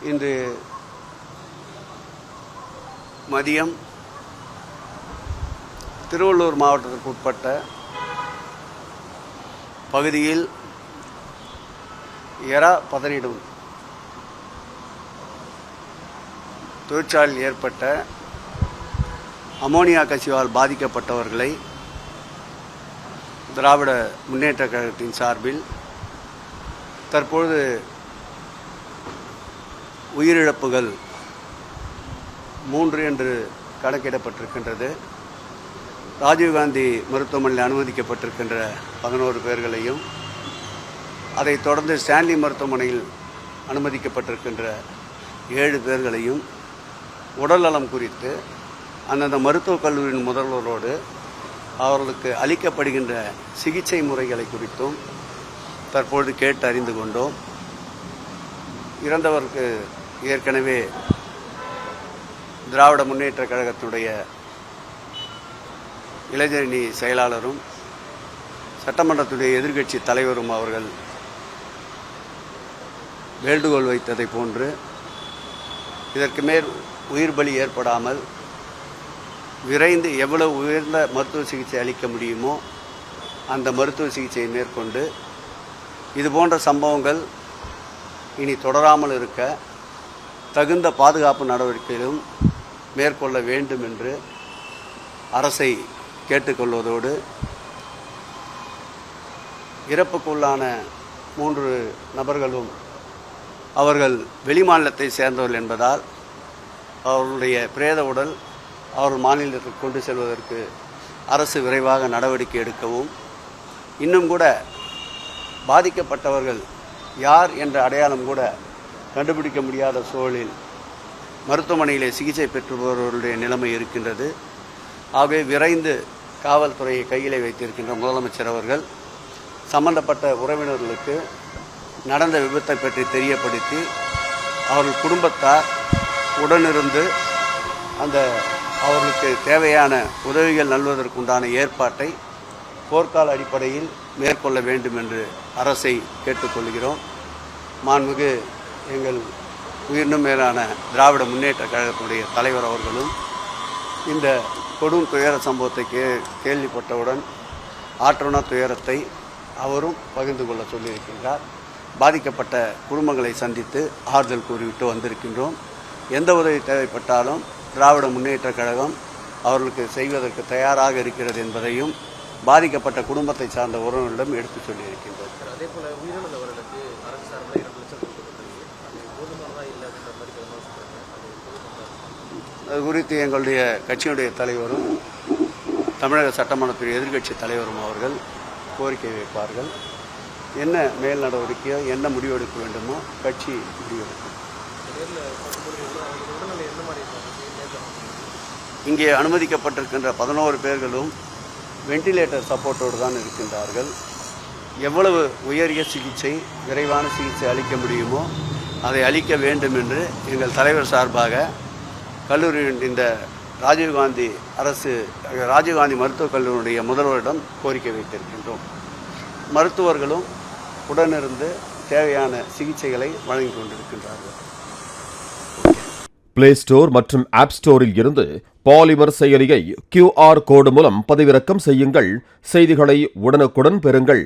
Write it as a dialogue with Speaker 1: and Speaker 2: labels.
Speaker 1: இன்று மதியம் திருவள்ளூர் மாவட்டத்திற்கு உட்பட்ட பகுதியில் எறா பதனிடும் தொழிற்சாலையில் ஏற்பட்ட அமோனியா கசிவால் பாதிக்கப்பட்டவர்களை திராவிட முன்னேற்றக் கழகத்தின் சார்பில் தற்பொழுது உயிரிழப்புகள் 3 என்று கணக்கிடப்பட்டிருக்கின்றது. ராஜீவ்காந்தி மருத்துவமனையில் அனுமதிக்கப்பட்டிருக்கின்ற 11 பேர்களையும், அதைத் தொடர்ந்து ஸ்டான்லி மருத்துவமனையில் அனுமதிக்கப்பட்டிருக்கின்ற 7 பேர்களையும் உடல்நலம் குறித்து அந்தந்த மருத்துவக் கல்லூரியின் முதல்வரோடு அவர்களுக்கு அளிக்கப்படுகின்ற சிகிச்சை முறைகளை குறித்தும் தற்பொழுது கேட்டு அறிந்து கொண்டோம். இறந்தவருக்கு ஏற்கனவே திராவிட முன்னேற்றக் கழகத்தினுடைய இளைஞரணி செயலாளரும் சட்டமன்றத்துடைய எதிர்க்கட்சி தலைவரும் அவர்கள் வேண்டுகோள் வைத்ததை போன்று இதற்கு மேல் உயிர் பலி ஏற்படாமல் விரைந்து எவ்வளவு உயர்ந்த மருத்துவ சிகிச்சை அளிக்க முடியுமோ அந்த மருத்துவ சிகிச்சையை மேற்கொண்டு இதுபோன்ற சம்பவங்கள் இனி தொடராமல் இருக்க தகுந்த பாதுகாப்பு நடவடிக்கைகளும் மேற்கொள்ள வேண்டும் என்று அரசை கேட்டுக்கொள்வதோடு, இறப்புக்குள்ளான 3 நபர்களும் அவர்கள் வெளிமாநிலத்தை சேர்ந்தவர்கள் என்பதால் அவர்களுடைய பிரேத உடல் அவர்கள் மாநிலத்திற்கு கொண்டு செல்வதற்கு அரசு விரைவாக நடவடிக்கை எடுக்கவும், இன்னும் கூட பாதிக்கப்பட்டவர்கள் யார் என்ற அடையாளம் கூட கண்டுபிடிக்க முடியாத சூழலில் மருத்துவமனையிலே சிகிச்சை பெற்று வருபவர்களுடைய நிலைமை இருக்கின்றது. ஆகவே விரைந்து காவல்துறையை கையிலே வைத்திருக்கின்ற முதலமைச்சர் அவர்கள் சம்பந்தப்பட்ட உறவினர்களுக்கு நடந்த விபத்தை பற்றி தெரியப்படுத்தி அவர்கள் குடும்பத்தார் உடனிருந்து அவர்களுக்கு தேவையான உதவிகள் நல்வதற்குண்டான ஏற்பாட்டை போர்க்கால அடிப்படையில் மேற்கொள்ள வேண்டும் என்று அரசை கேட்டுக்கொள்கிறோம். மாண்புமிகு எங்கள் உயிரினும் மேலான திராவிட முன்னேற்றக் கழகத்துடைய தலைவர் அவர்களும் இந்த கொடும் துயர சம்பவத்தை கேள்விப்பட்டவுடன் ஆற்றுண துயரத்தை அவரும் பகிர்ந்து கொள்ள சொல்லியிருக்கின்றார். பாதிக்கப்பட்ட குடும்பங்களை சந்தித்து ஆறுதல் கூறிவிட்டு வந்திருக்கின்றோம். எந்த உதவி தேவைப்பட்டாலும் திராவிட முன்னேற்றக் கழகம் அவர்களுக்கு செய்வதற்கு தயாராக இருக்கிறது என்பதையும் பாதிக்கப்பட்ட குடும்பத்தை சார்ந்த உறவினரிடம் எடுத்து சொல்லியிருக்கின்றோம்.
Speaker 2: அதேபோல உயிரிழந்தவர்களுக்கு அரசு சார்பில் 2 லட்சம் கொடுக்கப்பட்டிருக்கு.
Speaker 1: அது குறித்து எங்களுடைய கட்சியினுடைய தலைவரும் தமிழக சட்டமன்றத்துடைய எதிர்க்கட்சி தலைவரும் அவர்கள் கோரிக்கை வைப்பார்கள். என்ன மேல் நடவடிக்கையோ என்ன முடிவெடுக்க வேண்டுமோ கட்சி முடிவெடுக்கும். இங்கே அனுமதிக்கப்பட்டிருக்கின்ற 11 பேர்களும் வெண்டிலேட்டர் சப்போர்ட்டோடு தான் இருக்கின்றார்கள். எவ்வளவு உயரிய சிகிச்சை, விரைவான சிகிச்சை அளிக்க முடியுமோ அதை அளிக்க வேண்டும் என்று எங்கள் தலைவர் சார்பாக கல்லூரியின் இந்த ராஜீவ்காந்தி மருத்துவக் கல்லூரியுடைய முதல்வரிடம் கோரிக்கை வைத்திருக்கின்றோம். மருத்துவர்களும் உடனிருந்து தேவையான சிகிச்சைகளை வழங்கி கொண்டிருக்கின்றார்கள்.
Speaker 3: பிளே ஸ்டோர் மற்றும் ஆப் ஸ்டோரில் இருந்து பாலிமர் செயலியை QR கோடு மூலம் பதிவிறக்கம் செய்யுங்கள். செய்திகளை உடனுக்குடன் பெறுங்கள்.